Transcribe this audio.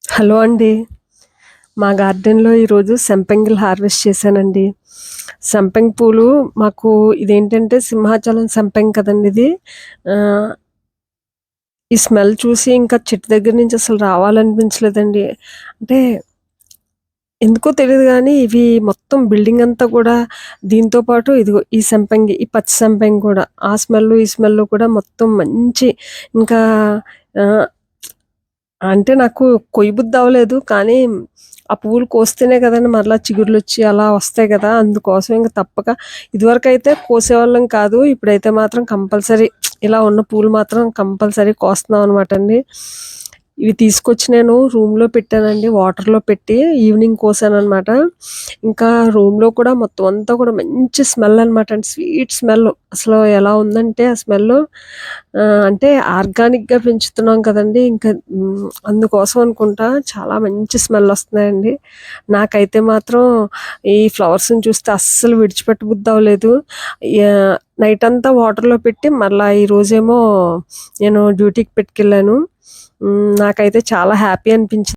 Hello అండి. మా గార్డెన్‌లో ఈరోజు సంపెంగలు హార్వెస్ట్ చేశానండి. సంపెంగ పూలు మాకు ఇదేంటంటే సింహాచలం సంపెంగ కదండీ ఇది. ఆహ్, ఈ స్మెల్ చూసి ఇంకా చెట్టు దగ్గర నుంచి అసలు రావాలనిపించలేదండి. అంటే ఎందుకో తెలీదు గానీ ఇవి మొత్తం బిల్డింగ్ అంతా గూడా దీంతో పాటు ఇదిగో ఈ సంపెంగి, ఈ పచ్చి సంపెంగ కూడా ఆ స్మెల్లు, ఈ స్మెల్లు కూడా మొత్తం మంచి ఇంకా ఆహ్ అంటే నాకు కొయ్యబుద్దవ్వలేదు. కానీ, ఆ పువ్వులు కోస్తేనే కదండీ మరలా చిగుర్లొచ్చి అలా వస్తాయి గదా! అందుకోసం ఇంక తప్పక ఇదివరకైతే కోసేవాళ్ళం కాదు. ఇప్పుడైతే మాత్రం కంపల్సరీ ఇలా ఉన్న పూలు మాత్రం కంపల్సరీ కోస్తున్నాం అనమాటండి. ఇవి తీసుకొచ్చి నేను రూమ్‌లో పెట్టానండి. వాటర్‌లో పెట్టి ఈవినింగ్ కోసాననమాట. ఇంకా రూమ్‌లో కూడా మొత్తం అంతా కూడా మంచి స్మెల్ అనమాట అండి. Sweet smell. అసలు ఎలా ఉందంటే ఆ స్మెల్లు అంటే ఆర్గానిక్‌గా పెంచుతున్నాం కదండీ! ఇంకా అందుకోసం అనుకుంటా చాలా మంచి స్మెల్ వస్తున్నాయండి. నాకైతే మాత్రం ఈ ఫ్లవర్స్‌ని చూస్తే అస్సలు విడిచిపెట్టబుద్దవ్వలేదు. యాహ్! నైటంతా వాటర్‌లో పెట్టి మరలా ఈరోజేమో నేను డ్యూటీకి పెట్టుకెళ్ళాను. నాకైతే చాలా హ్యాపీ అనిపించింది.